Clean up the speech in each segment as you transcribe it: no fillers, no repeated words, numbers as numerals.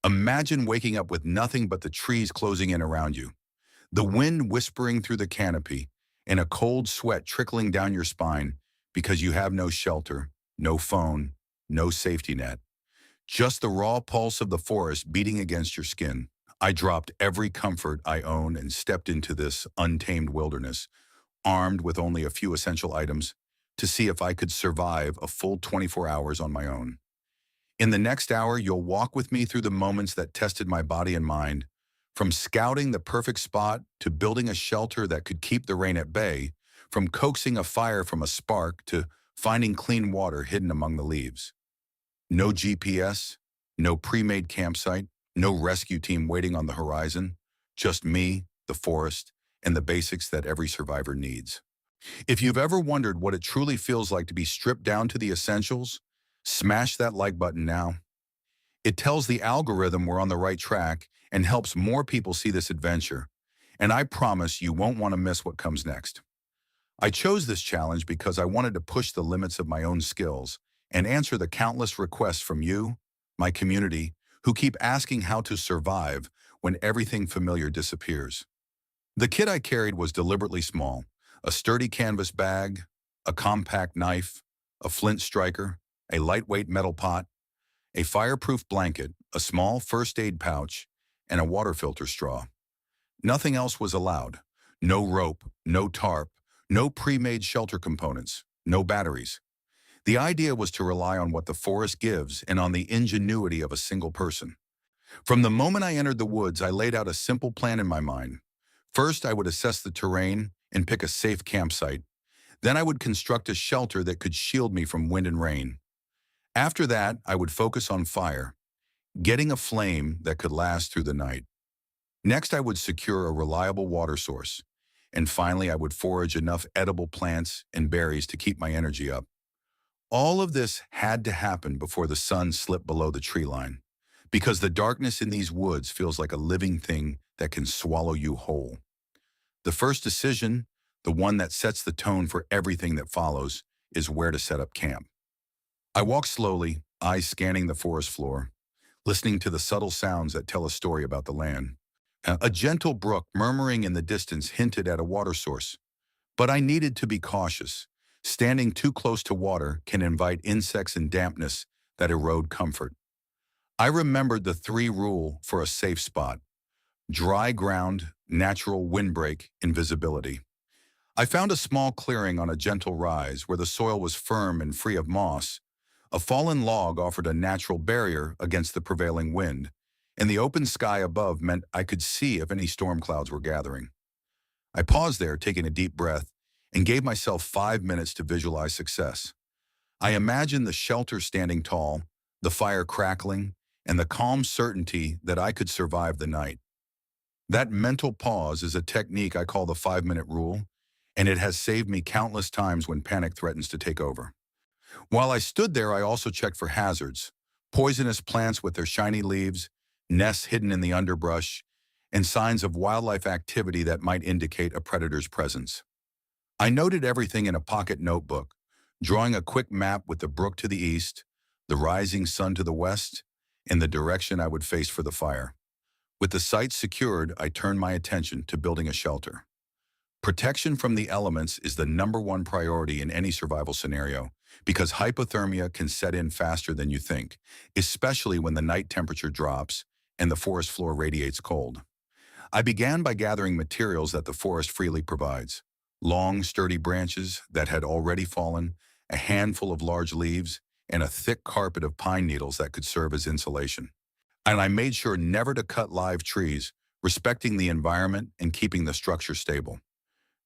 Imagine waking up with nothing but the trees closing in around you, the wind whispering through the canopy, and a cold sweat trickling down your spine because you have no shelter, no phone, no safety net. Just the raw pulse of the forest beating against your skin. I dropped every comfort I own and stepped into this untamed wilderness, armed with only a few essential items, to see if I could survive a full 24 hours on my own. In the next hour, you'll walk with me through the moments that tested my body and mind, from scouting the perfect spot to building a shelter that could keep the rain at bay, from coaxing a fire from a spark to finding clean water hidden among the leaves. No GPS, no pre-made campsite, no rescue team waiting on the horizon, just me, the forest, and the basics that every survivor needs. If you've ever wondered what it truly feels like to be stripped down to the essentials, smash that like button now. It tells the algorithm we're on the right track and helps more people see this adventure. And I promise you won't want to miss what comes next. I chose this challenge because I wanted to push the limits of my own skills and answer the countless requests from you, my community, who keep asking how to survive when everything familiar disappears. The kit I carried was deliberately small: a sturdy canvas bag, a compact knife, a flint striker, a lightweight metal pot, a fireproof blanket, a small first aid pouch, and a water filter straw. Nothing else was allowed. No rope, no tarp, no pre-made shelter components, no batteries. The idea was to rely on what the forest gives and on the ingenuity of a single person. From the moment I entered the woods, I laid out a simple plan in my mind. First, I would assess the terrain and pick a safe campsite. Then I would construct a shelter that could shield me from wind and rain. After that, I would focus on fire, getting a flame that could last through the night. Next, I would secure a reliable water source. And finally, I would forage enough edible plants and berries to keep my energy up. All of this had to happen before the sun slipped below the tree line, because the darkness in these woods feels like a living thing that can swallow you whole. The first decision, the one that sets the tone for everything that follows, is where to set up camp. I walked slowly, eyes scanning the forest floor, listening to the subtle sounds that tell a story about the land. A gentle brook murmuring in the distance hinted at a water source, but I needed to be cautious. Standing too close to water can invite insects and dampness that erode comfort. I remembered the three rule for a safe spot: dry ground, natural windbreak, invisibility. I found a small clearing on a gentle rise where the soil was firm and free of moss. A fallen log offered a natural barrier against the prevailing wind, and the open sky above meant I could see if any storm clouds were gathering. I paused there, taking a deep breath, and gave myself 5 minutes to visualize success. I imagined the shelter standing tall, the fire crackling, and the calm certainty that I could survive the night. That mental pause is a technique I call the 5-minute rule, and it has saved me countless times when panic threatens to take over. While I stood there, I also checked for hazards: poisonous plants with their shiny leaves, nests hidden in the underbrush, and signs of wildlife activity that might indicate a predator's presence. I noted everything in a pocket notebook, drawing a quick map with the brook to the east, the rising sun to the west, and the direction I would face for the fire. With the site secured, I turned my attention to building a shelter. Protection from the elements is the #1 priority in any survival scenario, because hypothermia can set in faster than you think, especially when the night temperature drops and the forest floor radiates cold. I began by gathering materials that the forest freely provides: long, sturdy branches that had already fallen, a handful of large leaves, and a thick carpet of pine needles that could serve as insulation. And I made sure never to cut live trees, respecting the environment and keeping the structure stable.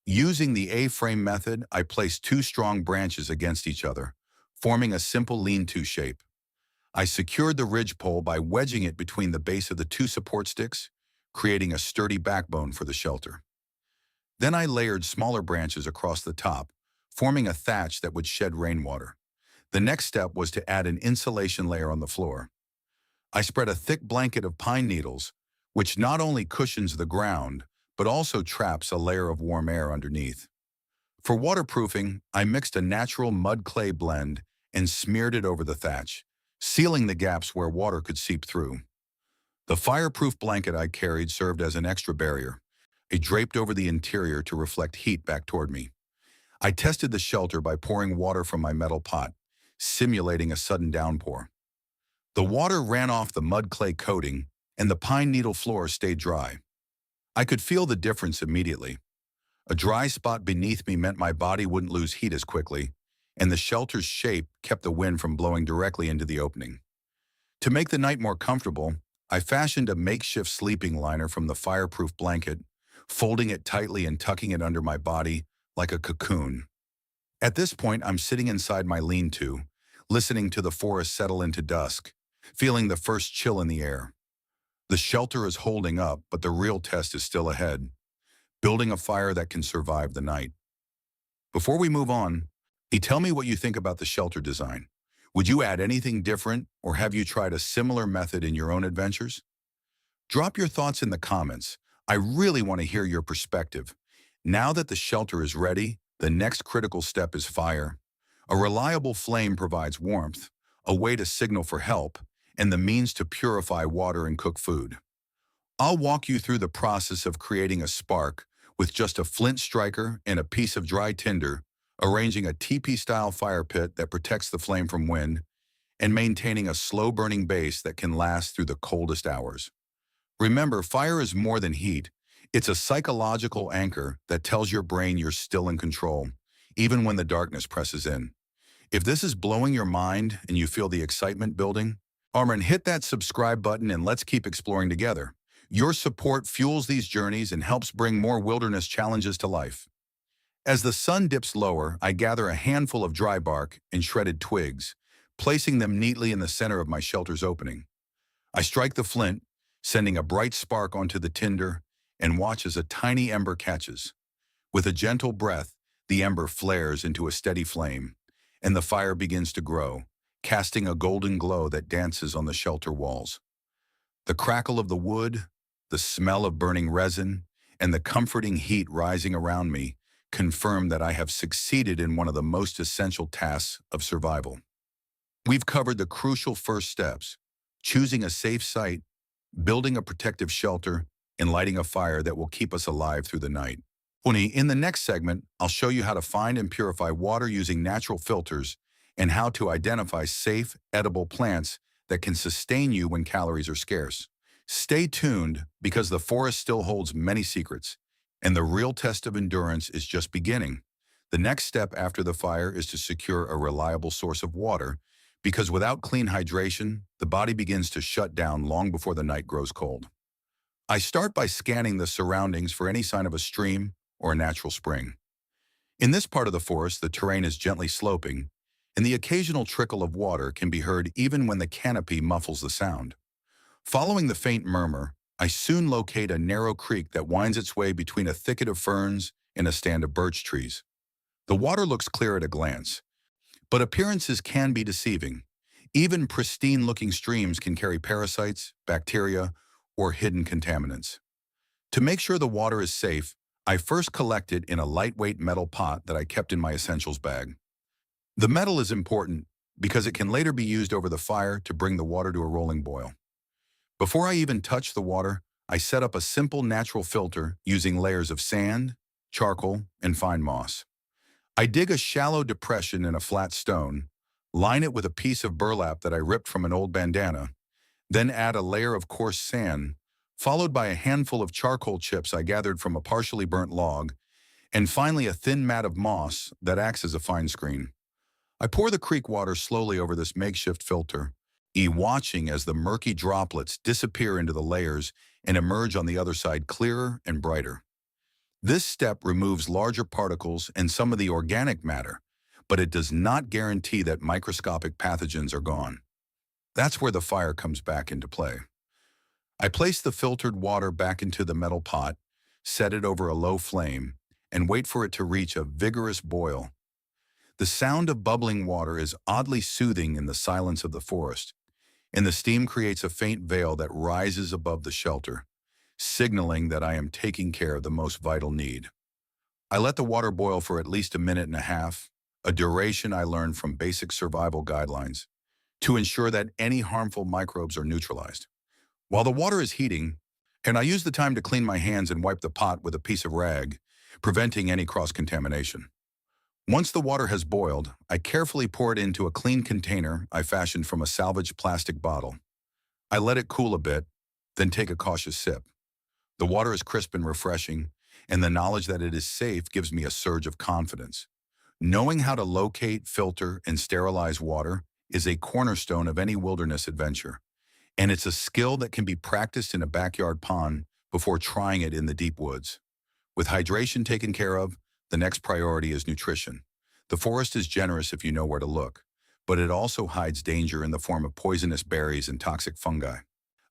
Using the A-frame method, I placed two strong branches against each other, forming a simple lean-to shape. I secured the ridgepole by wedging it between the base of the two support sticks, creating a sturdy backbone for the shelter. Then I layered smaller branches across the top, forming a thatch that would shed rainwater. The next step was to add an insulation layer on the floor. I spread a thick blanket of pine needles, which not only cushions the ground, but also traps a layer of warm air underneath. For waterproofing, I mixed a natural mud-clay blend and smeared it over the thatch, sealing the gaps where water could seep through. The fireproof blanket I carried served as an extra barrier. It draped over the interior to reflect heat back toward me. I tested the shelter by pouring water from my metal pot, simulating a sudden downpour. The water ran off the mud clay coating, and the pine needle floor stayed dry. I could feel the difference immediately. A dry spot beneath me meant my body wouldn't lose heat as quickly, and the shelter's shape kept the wind from blowing directly into the opening. To make the night more comfortable, I fashioned a makeshift sleeping liner from the fireproof blanket, folding it tightly and tucking it under my body like a cocoon. At this point, I'm sitting inside my lean-to, listening to the forest settle into dusk, feeling the first chill in the air. The shelter is holding up, but the real test is still ahead, building a fire that can survive the night. Before we move on, tell me what you think about the shelter design. Would you add anything different, or have you tried a similar method in your own adventures? Drop your thoughts in the comments. I really want to hear your perspective. Now that the shelter is ready, the next critical step is fire. A reliable flame provides warmth, a way to signal for help, and the means to purify water and cook food. I'll walk you through the process of creating a spark with just a flint striker and a piece of dry tinder, arranging a teepee-style fire pit that protects the flame from wind, and maintaining a slow-burning base that can last through the coldest hours. Remember, fire is more than heat. It's a psychological anchor that tells your brain you're still in control, even when the darkness presses in. If this is blowing your mind and you feel the excitement building, hit that subscribe button and let's keep exploring together. Your support fuels these journeys and helps bring more wilderness challenges to life. As the sun dips lower, I gather a handful of dry bark and shredded twigs, placing them neatly in the center of my shelter's opening. I strike the flint, sending a bright spark onto the tinder, and watch as a tiny ember catches. With a gentle breath, the ember flares into a steady flame, and the fire begins to grow, casting a golden glow that dances on the shelter walls. The crackle of the wood, the smell of burning resin, and the comforting heat rising around me confirm that I have succeeded in one of the most essential tasks of survival. We've covered the crucial first steps: choosing a safe site, building a protective shelter, and lighting a fire that will keep us alive through the night. In the next segment, I'll show you how to find and purify water using natural filters and how to identify safe, edible plants that can sustain you when calories are scarce. Stay tuned, because the forest still holds many secrets, and the real test of endurance is just beginning. The next step after the fire is to secure a reliable source of water, because without clean hydration, the body begins to shut down long before the night grows cold. I start by scanning the surroundings for any sign of a stream or a natural spring. In this part of the forest, the terrain is gently sloping, and the occasional trickle of water can be heard even when the canopy muffles the sound. Following the faint murmur, I soon locate a narrow creek that winds its way between a thicket of ferns and a stand of birch trees. The water looks clear at a glance, but appearances can be deceiving. Even pristine-looking streams can carry parasites, bacteria, or hidden contaminants. To make sure the water is safe, I first collect it in a lightweight metal pot that I kept in my essentials bag. The metal is important because it can later be used over the fire to bring the water to a rolling boil. Before I even touch the water, I set up a simple natural filter using layers of sand, charcoal, and fine moss. I dig a shallow depression in a flat stone, line it with a piece of burlap that I ripped from an old bandana, then add a layer of coarse sand, followed by a handful of charcoal chips I gathered from a partially burnt log, and finally a thin mat of moss that acts as a fine screen. I pour the creek water slowly over this makeshift filter, watching as the murky droplets disappear into the layers and emerge on the other side clearer and brighter. This step removes larger particles and some of the organic matter, but it does not guarantee that microscopic pathogens are gone. That's where the fire comes back into play. I place the filtered water back into the metal pot, set it over a low flame, and wait for it to reach a vigorous boil. The sound of bubbling water is oddly soothing in the silence of the forest, and the steam creates a faint veil that rises above the shelter, signaling that I am taking care of the most vital need. I let the water boil for at least a minute and a half, a duration I learned from basic survival guidelines, to ensure that any harmful microbes are neutralized. While the water is heating, and I use the time to clean my hands and wipe the pot with a piece of rag, preventing any cross-contamination. Once the water has boiled, I carefully pour it into a clean container I fashioned from a salvaged plastic bottle. I let it cool a bit, then take a cautious sip. The water is crisp and refreshing, and the knowledge that it is safe gives me a surge of confidence. Knowing how to locate, filter, and sterilize water is a cornerstone of any wilderness adventure, and it's a skill that can be practiced in a backyard pond before trying it in the deep woods. With hydration taken care of, the next priority is nutrition. The forest is generous if you know where to look, but it also hides danger in the form of poisonous berries and toxic fungi.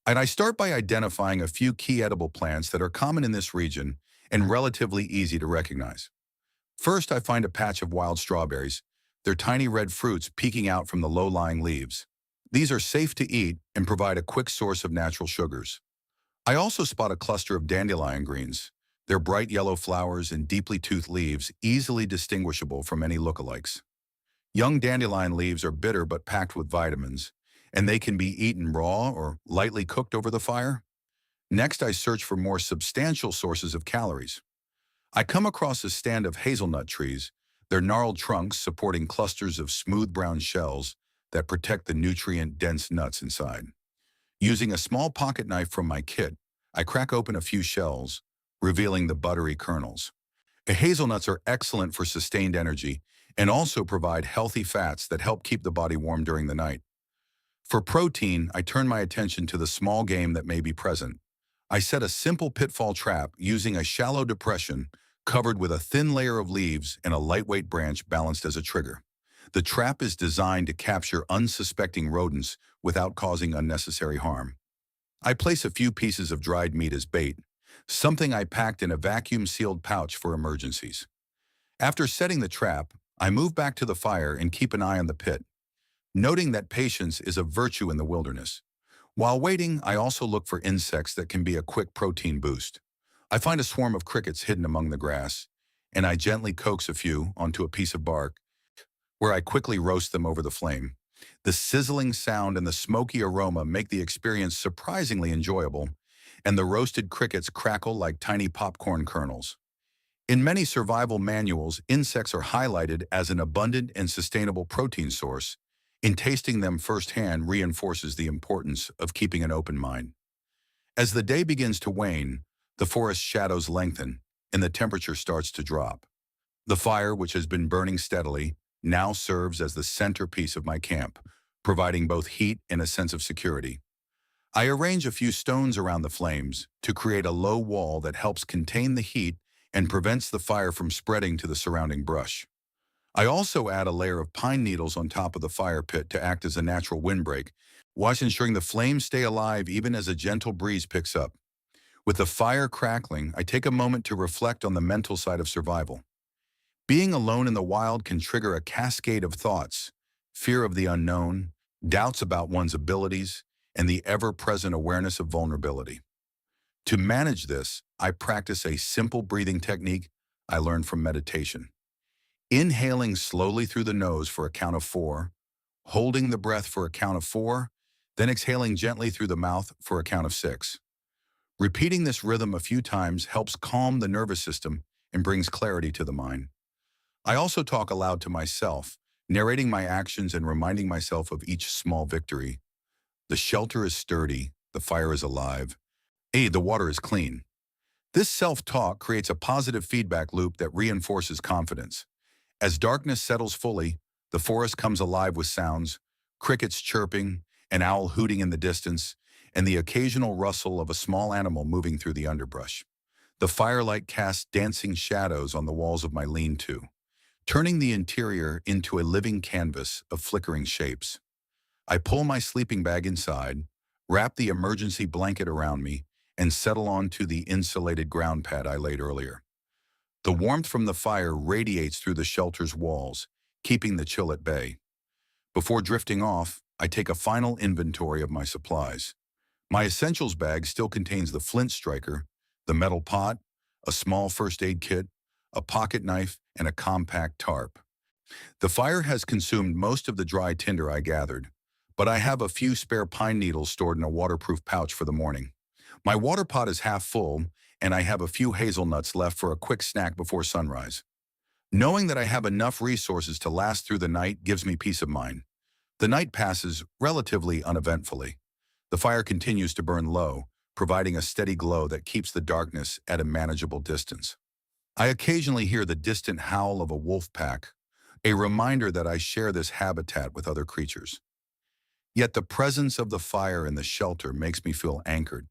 And I start by identifying a few key edible plants that are common in this region and relatively easy to recognize. First, I find a patch of wild strawberries, their tiny red fruits peeking out from the low-lying leaves. These are safe to eat and provide a quick source of natural sugars. I also spot a cluster of dandelion greens, their bright yellow flowers and deeply toothed leaves easily distinguishable from any lookalikes. Young dandelion leaves are bitter but packed with vitamins, and they can be eaten raw or lightly cooked over the fire. Next, I search for more substantial sources of calories. I come across a stand of hazelnut trees, their gnarled trunks supporting clusters of smooth brown shells that protect the nutrient-dense nuts inside. Using a small pocket knife from my kit, I crack open a few shells, revealing the buttery kernels. The hazelnuts are excellent for sustained energy and also provide healthy fats that help keep the body warm during the night. For protein, I turn my attention to the small game that may be present. I set a simple pitfall trap using a shallow depression covered with a thin layer of leaves and a lightweight branch balanced as a trigger. The trap is designed to capture unsuspecting rodents without causing unnecessary harm. I place a few pieces of dried meat as bait, something I packed in a vacuum-sealed pouch for emergencies. After setting the trap, I move back to the fire and keep an eye on the pit, noting that patience is a virtue in the wilderness. While waiting, I also look for insects that can be a quick protein boost. I find a swarm of crickets hidden among the grass, and I gently coax a few onto a piece of bark, where I quickly roast them over the flame. The sizzling sound and the smoky aroma make the experience surprisingly enjoyable, and the roasted crickets crackle like tiny popcorn kernels. In many survival manuals, insects are highlighted as an abundant and sustainable protein source, and tasting them firsthand reinforces the importance of keeping an open mind. As the day begins to wane, the forest shadows lengthen, and the temperature starts to drop. The fire, which has been burning steadily, now serves as the centerpiece of my camp, providing both heat and a sense of security. I arrange a few stones around the flames to create a low wall that helps contain the heat and prevents the fire from spreading to the surrounding brush. I also add a layer of pine needles on top of the fire pit to act as a natural windbreak, while ensuring the flames stay alive even as a gentle breeze picks up. With the fire crackling, I take a moment to reflect on the mental side of survival. Being alone in the wild can trigger a cascade of thoughts: fear of the unknown, doubts about one's abilities, and the ever-present awareness of vulnerability. To manage this, I practice a simple breathing technique I learned from meditation. Inhaling slowly through the nose for a count of 4, holding the breath for a count of 4, then exhaling gently through the mouth for a count of 6. Repeating this rhythm a few times helps calm the nervous system and brings clarity to the mind. I also talk aloud to myself, narrating my actions and reminding myself of each small victory. The shelter is sturdy, the fire is alive, the water is clean. This self-talk creates a positive feedback loop that reinforces confidence. As darkness settles fully, the forest comes alive with sounds: crickets chirping, an owl hooting in the distance, and the occasional rustle of a small animal moving through the underbrush. The firelight casts dancing shadows on the walls of my lean-to, turning the interior into a living canvas of flickering shapes. I pull my sleeping bag inside, wrap the emergency blanket around me, and settle onto the insulated ground pad I laid earlier. The warmth from the fire radiates through the shelter's walls, keeping the chill at bay. Before drifting off, I take a final inventory of my supplies. My essentials bag still contains the flint striker, the metal pot, a small first aid kit, a pocket knife, and a compact tarp. The fire has consumed most of the dry tinder I gathered, but I have a few spare pine needles stored in a waterproof pouch for the morning. My water pot is half full, and I have a few hazelnuts left for a quick snack before sunrise. Knowing that I have enough resources to last through the night gives me peace of mind. The night passes relatively uneventfully. The fire continues to burn low, providing a steady glow that keeps the darkness at a manageable distance. I occasionally hear the distant howl of a wolf pack, a reminder that I share this habitat with other creatures. Yet the presence of the fire in the shelter makes me feel anchored,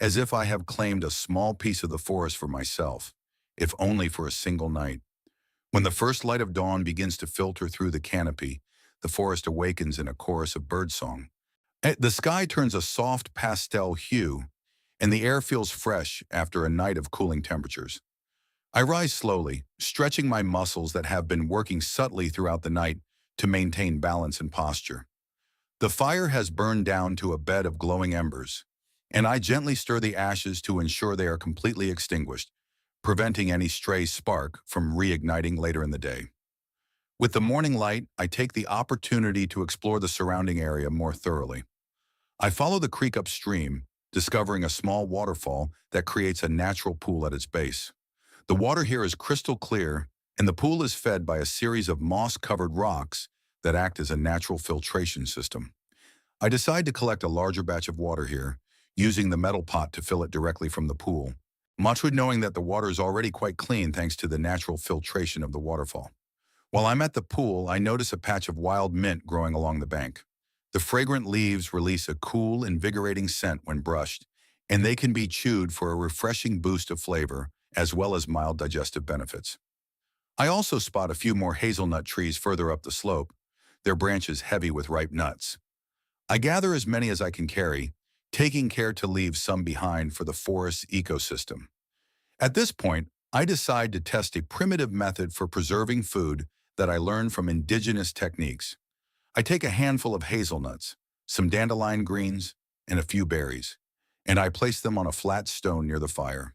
as if I have claimed a small piece of the forest for myself, if only for a single night. When the first light of dawn begins to filter through the canopy, the forest awakens in a chorus of birdsong. The sky turns a soft pastel hue, and the air feels fresh after a night of cooling temperatures. I rise slowly, stretching my muscles that have been working subtly throughout the night to maintain balance and posture. The fire has burned down to a bed of glowing embers, and I gently stir the ashes to ensure they are completely extinguished, preventing any stray spark from reigniting later in the day. With the morning light, I take the opportunity to explore the surrounding area more thoroughly. I follow the creek upstream, discovering a small waterfall that creates a natural pool at its base. The water here is crystal clear, and the pool is fed by a series of moss-covered rocks that act as a natural filtration system. I decide to collect a larger batch of water here, using the metal pot to fill it directly from the pool, much with knowing that the water is already quite clean thanks to the natural filtration of the waterfall. While I'm at the pool, I notice a patch of wild mint growing along the bank. The fragrant leaves release a cool, invigorating scent when brushed, and they can be chewed for a refreshing boost of flavor, as well as mild digestive benefits. I also spot a few more hazelnut trees further up the slope, their branches heavy with ripe nuts. I gather as many as I can carry, taking care to leave some behind for the forest's ecosystem. At this point, I decide to test a primitive method for preserving food that I learned from indigenous techniques. I take a handful of hazelnuts, some dandelion greens, and a few berries, and I place them on a flat stone near the fire.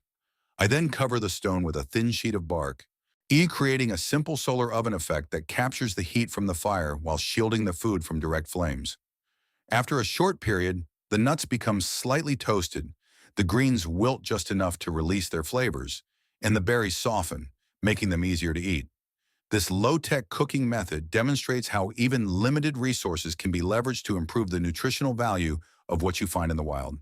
I then cover the stone with a thin sheet of bark, creating a simple solar oven effect that captures the heat from the fire while shielding the food from direct flames. After a short period, the nuts become slightly toasted, the greens wilt just enough to release their flavors, and the berries soften, making them easier to eat. This low-tech cooking method demonstrates how even limited resources can be leveraged to improve the nutritional value of what you find in the wild.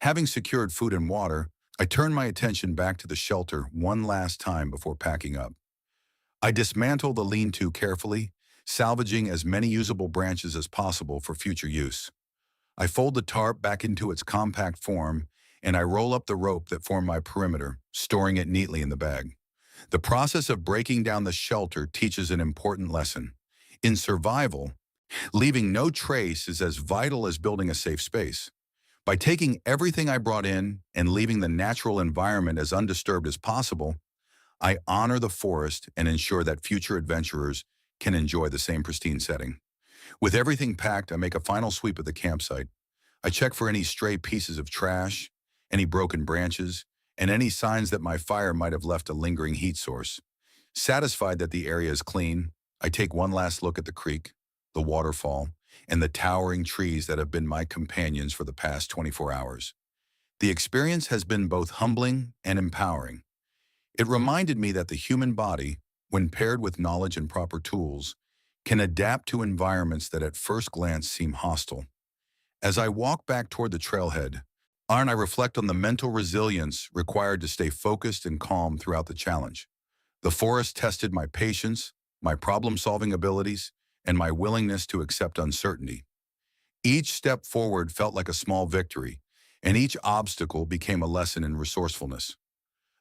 Having secured food and water, I turn my attention back to the shelter one last time before packing up. I dismantle the lean-to carefully, salvaging as many usable branches as possible for future use. I fold the tarp back into its compact form, and I roll up the rope that formed my perimeter, storing it neatly in the bag. The process of breaking down the shelter teaches an important lesson. In survival, leaving no trace is as vital as building a safe space. By taking everything I brought in and leaving the natural environment as undisturbed as possible, I honor the forest and ensure that future adventurers can enjoy the same pristine setting. With everything packed, I make a final sweep of the campsite. I check for any stray pieces of trash, any broken branches, and any signs that my fire might have left a lingering heat source. Satisfied that the area is clean, I take one last look at the creek, the waterfall, and the towering trees that have been my companions for the past 24 hours. The experience has been both humbling and empowering. It reminded me that the human body, when paired with knowledge and proper tools, can adapt to environments that at first glance seem hostile. As I walk back toward the trailhead, I reflect on the mental resilience required to stay focused and calm throughout the challenge. The forest tested my patience, my problem-solving abilities, and my willingness to accept uncertainty. Each step forward felt like a small victory, and each obstacle became a lesson in resourcefulness.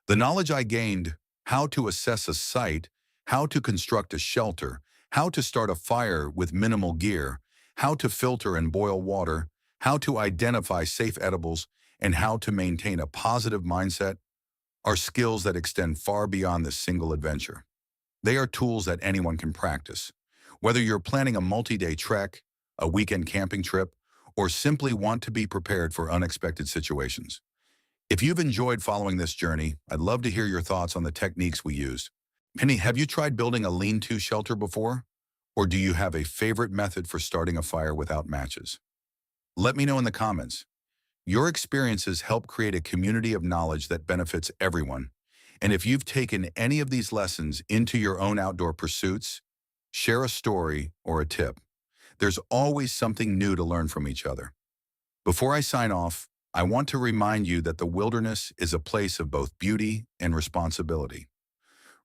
The knowledge I gained, how to assess a site, how to construct a shelter, how to start a fire with minimal gear, how to filter and boil water, how to identify safe edibles, and how to maintain a positive mindset, are skills that extend far beyond this single adventure. They are tools that anyone can practice. Whether you're planning a multi-day trek, a weekend camping trip, or simply want to be prepared for unexpected situations. If you've enjoyed following this journey, I'd love to hear your thoughts on the techniques we used. Penny, have you tried building a lean-to shelter before? Or do you have a favorite method for starting a fire without matches? Let me know in the comments. Your experiences help create a community of knowledge that benefits everyone. And if you've taken any of these lessons into your own outdoor pursuits, share a story or a tip. There's always something new to learn from each other. Before I sign off, I want to remind you that the wilderness is a place of both beauty and responsibility.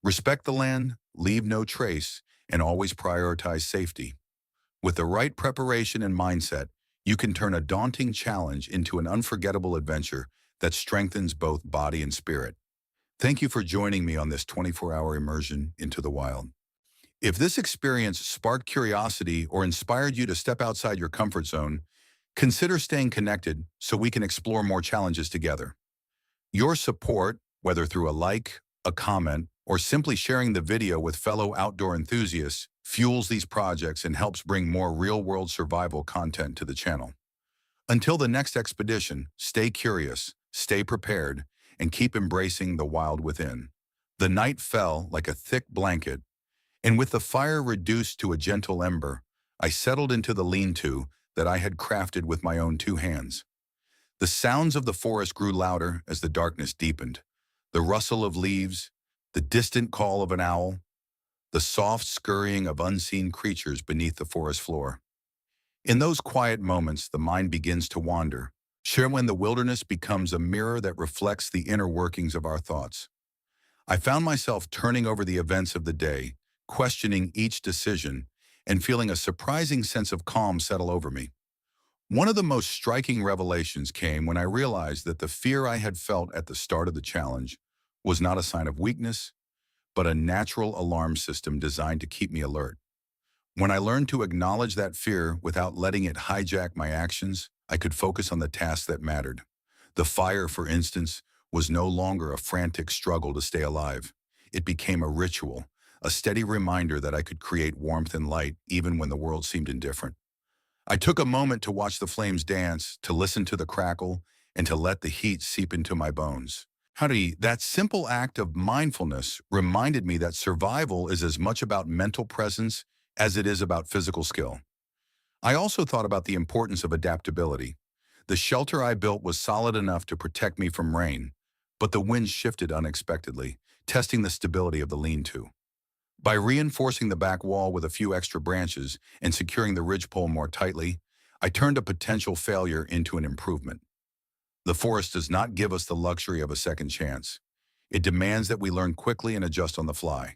Respect the land, leave no trace, and always prioritize safety. With the right preparation and mindset, you can turn a daunting challenge into an unforgettable adventure that strengthens both body and spirit. Thank you for joining me on this 24-hour immersion into the wild. If this experience sparked curiosity or inspired you to step outside your comfort zone, consider staying connected so we can explore more challenges together. Your support, whether through a like, a comment, or simply sharing the video with fellow outdoor enthusiasts, fuels these projects and helps bring more real-world survival content to the channel. Until the next expedition, stay curious, stay prepared, and keep embracing the wild within. The night fell like a thick blanket, and with the fire reduced to a gentle ember, I settled into the lean-to that I had crafted with my own two hands. The sounds of the forest grew louder as the darkness deepened. The rustle of leaves, the distant call of an owl, the soft scurrying of unseen creatures beneath the forest floor. In those quiet moments, the mind begins to wander, sure when the wilderness becomes a mirror that reflects the inner workings of our thoughts. I found myself turning over the events of the day, questioning each decision, and feeling a surprising sense of calm settle over me. One of the most striking revelations came when I realized that the fear I had felt at the start of the challenge was not a sign of weakness, but a natural alarm system designed to keep me alert. When I learned to acknowledge that fear without letting it hijack my actions, I could focus on the tasks that mattered. The fire, for instance, was no longer a frantic struggle to stay alive. It became a ritual, a steady reminder that I could create warmth and light even when the world seemed indifferent. I took a moment to watch the flames dance, to listen to the crackle, and to let the heat seep into my bones. That simple act of mindfulness reminded me that survival is as much about mental presence as it is about physical skill. I also thought about the importance of adaptability. The shelter I built was solid enough to protect me from rain, but the wind shifted unexpectedly, testing the stability of the lean-to. By reinforcing the back wall with a few extra branches and securing the ridgepole more tightly, I turned a potential failure into an improvement. The forest does not give us the luxury of a second chance. It demands that we learn quickly and adjust on the fly.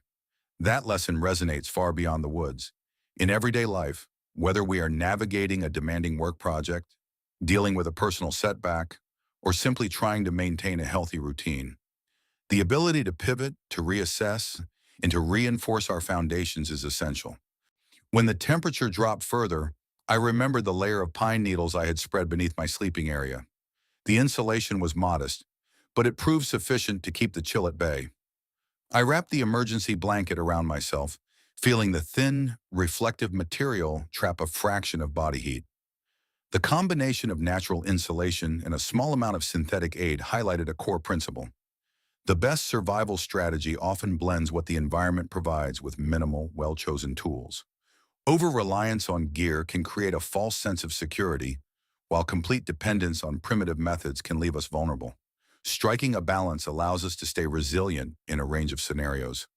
That lesson resonates far beyond the woods. In everyday life, whether we are navigating a demanding work project, dealing with a personal setback, or simply trying to maintain a healthy routine, the ability to pivot, to reassess, and to reinforce our foundations is essential. When the temperature dropped further, I remembered the layer of pine needles I had spread beneath my sleeping area. The insulation was modest, but it proved sufficient to keep the chill at bay. I wrapped the emergency blanket around myself, feeling the thin, reflective material trap a fraction of body heat. The combination of natural insulation and a small amount of synthetic aid highlighted a core principle. The best survival strategy often blends what the environment provides with minimal, well-chosen tools. Over-reliance on gear can create a false sense of security, while complete dependence on primitive methods can leave us vulnerable. Striking a balance allows us to stay resilient in a range of scenarios.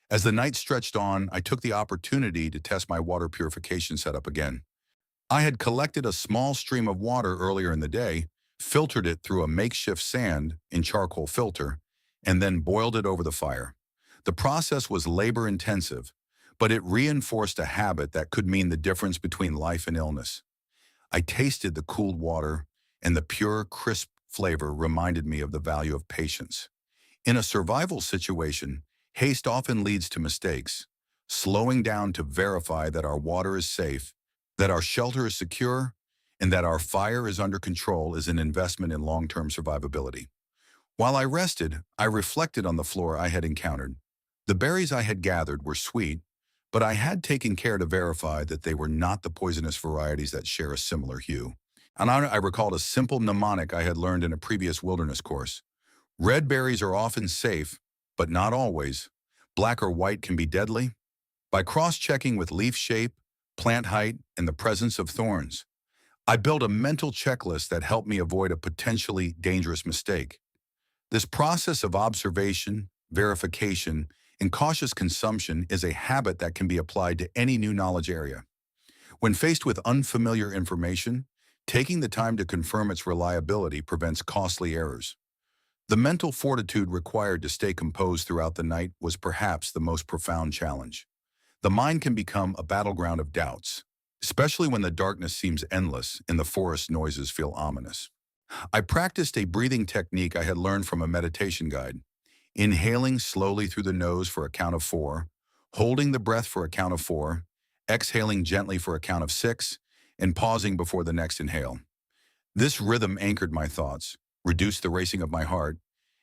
As the night stretched on, I took the opportunity to test my water purification setup again. I had collected a small stream of water earlier in the day, filtered it through a makeshift sand and charcoal filter, and then boiled it over the fire. The process was labor-intensive, but it reinforced a habit that could mean the difference between life and illness. I tasted the cooled water, and the pure, crisp flavor reminded me of the value of patience. In a survival situation, haste often leads to mistakes. Slowing down to verify that our water is safe, that our shelter is secure, and that our fire is under control is an investment in long-term survivability. While I rested, I reflected on the flora I had encountered. The berries I had gathered were sweet, but I had taken care to verify that they were not the poisonous varieties that share a similar hue. And I recalled a simple mnemonic I had learned in a previous wilderness course. Red berries are often safe, but not always. Black or white can be deadly. by cross-checking with leaf shape, plant height, and the presence of thorns. I built a mental checklist that helped me avoid a potentially dangerous mistake. This process of observation, verification, and cautious consumption is a habit that can be applied to any new knowledge area. When faced with unfamiliar information, taking the time to confirm its reliability prevents costly errors. The mental fortitude required to stay composed throughout the night was perhaps the most profound challenge. The mind can become a battleground of doubts, especially when the darkness seems endless and the forest noises feel ominous. I practiced a breathing technique I had learned from a meditation guide, inhaling slowly through the nose for a count of 4, holding the breath for a count of 4, exhaling gently for a count of 6, and pausing before the next inhale. This rhythm anchored my thoughts, reduced the racing of my heart,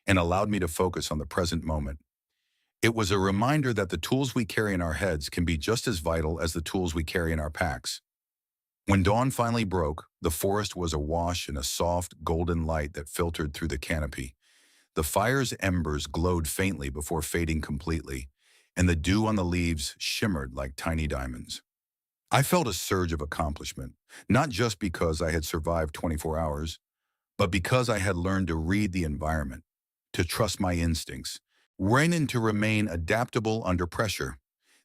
and allowed me to focus on the present moment. It was a reminder that the tools we carry in our heads can be just as vital as the tools we carry in our packs. When dawn finally broke, the forest was awash in a soft, golden light that filtered through the canopy. The fire's embers glowed faintly before fading completely, and the dew on the leaves shimmered like tiny diamonds. I felt a surge of accomplishment, not just because I had survived 24 hours, but because I had learned to read the environment, to trust my instincts, and to remain adaptable under pressure.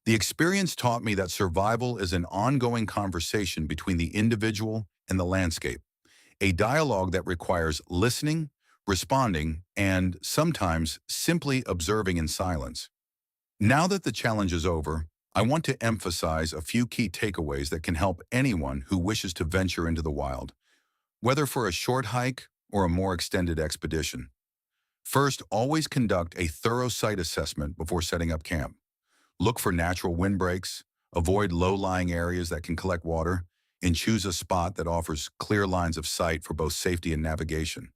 The experience taught me that survival is an ongoing conversation between the individual and the landscape, a dialogue that requires listening, responding, and sometimes simply observing in silence. Now that the challenge is over, I want to emphasize a few key takeaways that can help anyone who wishes to venture into the wild, whether for a short hike or a more extended expedition. First, always conduct a thorough site assessment before setting up camp. Look for natural windbreaks, avoid low-lying areas that can collect water, and choose a spot that offers clear lines of sight for both safety and navigation.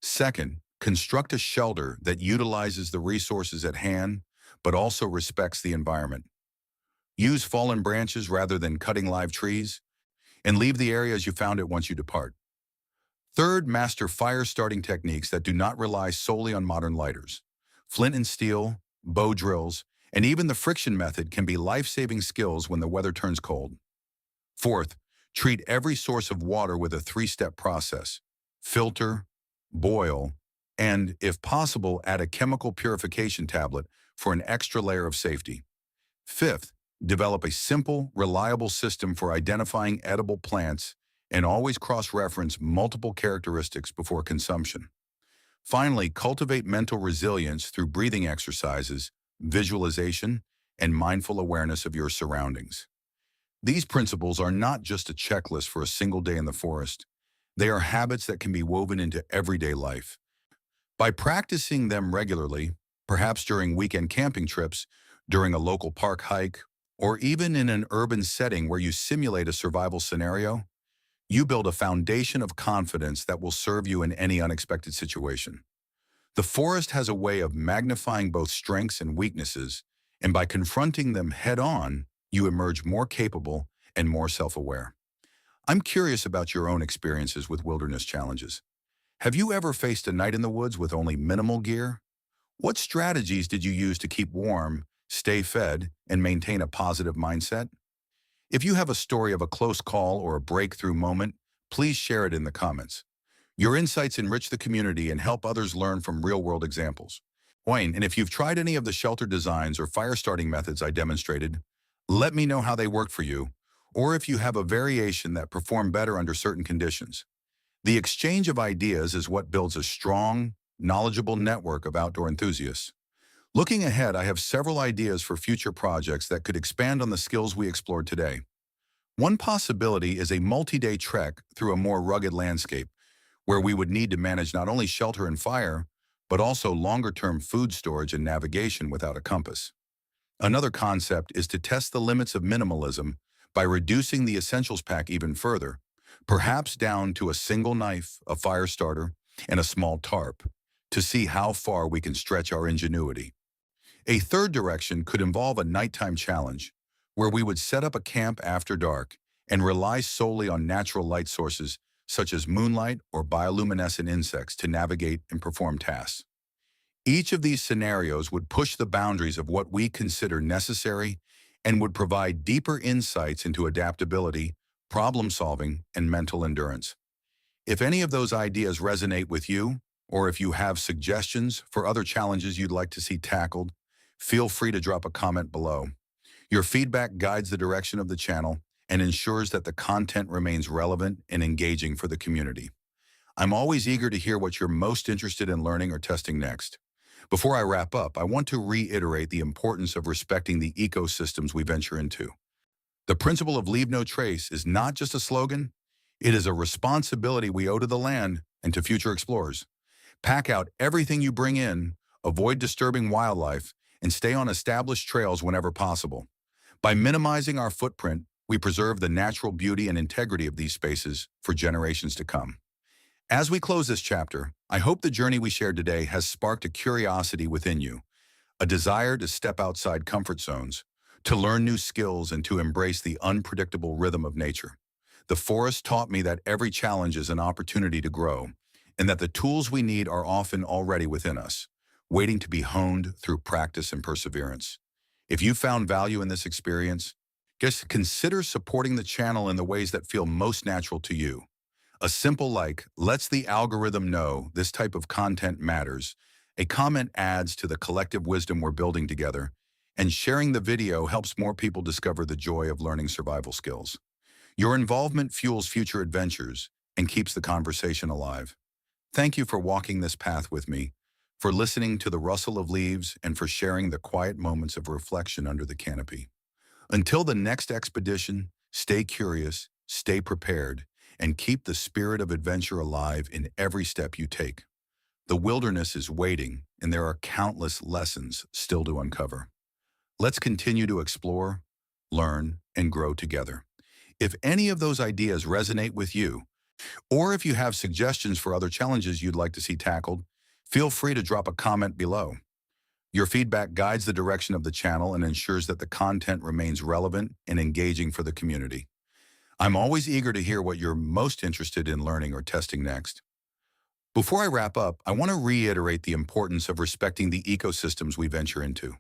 Second, construct a shelter that utilizes the resources at hand, but also respects the environment. Use fallen branches rather than cutting live trees, and leave the area as you found it once you depart. Third, master fire-starting techniques that do not rely solely on modern lighters. Flint and steel, bow drills, and even the friction method can be life-saving skills when the weather turns cold. Fourth, treat every source of water with a 3-step process. Filter, boil, and, if possible, add a chemical purification tablet for an extra layer of safety. Fifth, develop a simple, reliable system for identifying edible plants and always cross-reference multiple characteristics before consumption. Finally, cultivate mental resilience through breathing exercises, visualization, and mindful awareness of your surroundings. These principles are not just a checklist for a single day in the forest. They are habits that can be woven into everyday life. By practicing them regularly, perhaps during weekend camping trips, during a local park hike, or even in an urban setting where you simulate a survival scenario, you build a foundation of confidence that will serve you in any unexpected situation. The forest has a way of magnifying both strengths and weaknesses, and by confronting them head-on, you emerge more capable and more self-aware. I'm curious about your own experiences with wilderness challenges. Have you ever faced a night in the woods with only minimal gear? What strategies did you use to keep warm, stay fed, and maintain a positive mindset? If you have a story of a close call or a breakthrough moment, please share it in the comments. Your insights enrich the community and help others learn from real-world examples. Wayne, and if you've tried any of the shelter designs or fire starting methods I demonstrated, let me know how they worked for you, or if you have a variation that performed better under certain conditions. The exchange of ideas is what builds a strong, knowledgeable network of outdoor enthusiasts. Looking ahead, I have several ideas for future projects that could expand on the skills we explored today. One possibility is a multi-day trek through a more rugged landscape, where we would need to manage not only shelter and fire, but also longer-term food storage and navigation without a compass. Another concept is to test the limits of minimalism by reducing the essentials pack even further, perhaps down to a single knife, a fire starter, and a small tarp, to see how far we can stretch our ingenuity. A third direction could involve a nighttime challenge, where we would set up a camp after dark and rely solely on natural light sources such as moonlight or bioluminescent insects to navigate and perform tasks. Each of these scenarios would push the boundaries of what we consider necessary and would provide deeper insights into adaptability, problem solving, and mental endurance. If any of those ideas resonate with you, or if you have suggestions for other challenges you'd like to see tackled, feel free to drop a comment below. Your feedback guides the direction of the channel and ensures that the content remains relevant and engaging for the community. I'm always eager to hear what you're most interested in learning or testing next. Before I wrap up, I want to reiterate the importance of respecting the ecosystems we venture into. The principle of leave no trace is not just a slogan, it is a responsibility we owe to the land and to future explorers. Pack out everything you bring in, avoid disturbing wildlife, and stay on established trails whenever possible. By minimizing our footprint, we preserve the natural beauty and integrity of these spaces for generations to come. As we close this chapter, I hope the journey we shared today has sparked a curiosity within you, a desire to step outside comfort zones, to learn new skills, and to embrace the unpredictable rhythm of nature. The forest taught me that every challenge is an opportunity to grow, and that the tools we need are often already within us, waiting to be honed through practice and perseverance. If you found value in this experience, just consider supporting the channel in the ways that feel most natural to you. A simple like lets the algorithm know this type of content matters. A comment adds to the collective wisdom we're building together, and sharing the video helps more people discover the joy of learning survival skills. Your involvement fuels future adventures and keeps the conversation alive. Thank you for walking this path with me, for listening to the rustle of leaves, and for sharing the quiet moments of reflection under the canopy. Until the next expedition, stay curious, stay prepared, and keep the spirit of adventure alive in every step you take. The wilderness is waiting, and there are countless lessons still to uncover. Let's continue to explore, learn, and grow together. If any of those ideas resonate with you, or if you have suggestions for other challenges you'd like to see tackled, feel free to drop a comment below. Your feedback guides the direction of the channel and ensures that the content remains relevant and engaging for the community. I'm always eager to hear what you're most interested in learning or testing next. Before I wrap up, I want to reiterate the importance of respecting the ecosystems we venture into.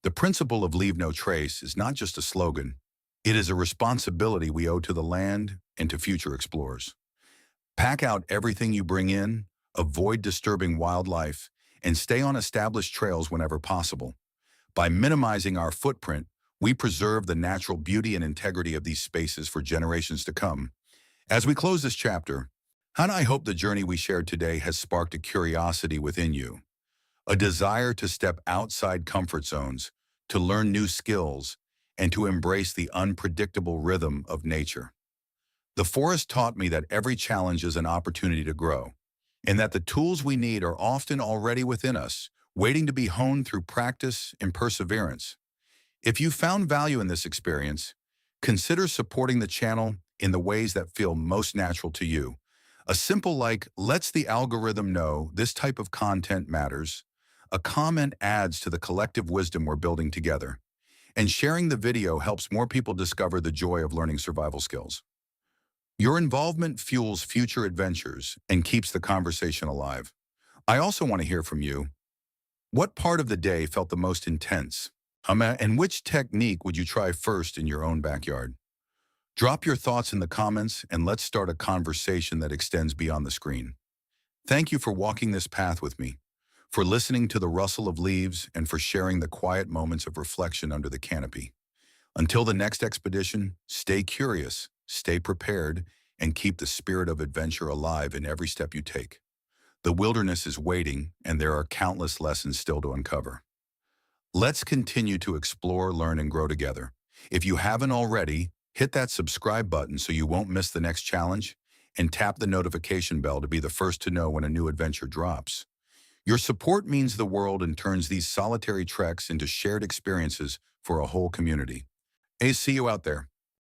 The principle of leave no trace is not just a slogan. It is a responsibility we owe to the land and to future explorers. Pack out everything you bring in, avoid disturbing wildlife, and stay on established trails whenever possible. By minimizing our footprint, we preserve the natural beauty and integrity of these spaces for generations to come. As we close this chapter, I hope the journey we shared today has sparked a curiosity within you, a desire to step outside comfort zones, to learn new skills, and to embrace the unpredictable rhythm of nature. The forest taught me that every challenge is an opportunity to grow, and that the tools we need are often already within us, waiting to be honed through practice and perseverance. If you found value in this experience, consider supporting the channel in the ways that feel most natural to you. A simple like lets the algorithm know this type of content matters. A comment adds to the collective wisdom we're building together. And sharing the video helps more people discover the joy of learning survival skills. Your involvement fuels future adventures and keeps the conversation alive. I also want to hear from you. What part of the day felt the most intense? And which technique would you try first in your own backyard? Drop your thoughts in the comments and let's start a conversation that extends beyond the screen. Thank you for walking this path with me, for listening to the rustle of leaves, and for sharing the quiet moments of reflection under the canopy. Until the next expedition, stay curious, stay prepared, and keep the spirit of adventure alive in every step you take. The wilderness is waiting, and there are countless lessons still to uncover. Let's continue to explore, learn, and grow together. If you haven't already, hit that subscribe button so you won't miss the next challenge, and tap the notification bell to be the first to know when a new adventure drops. Your support means the world and turns these solitary treks into shared experiences for a whole community. See you out there.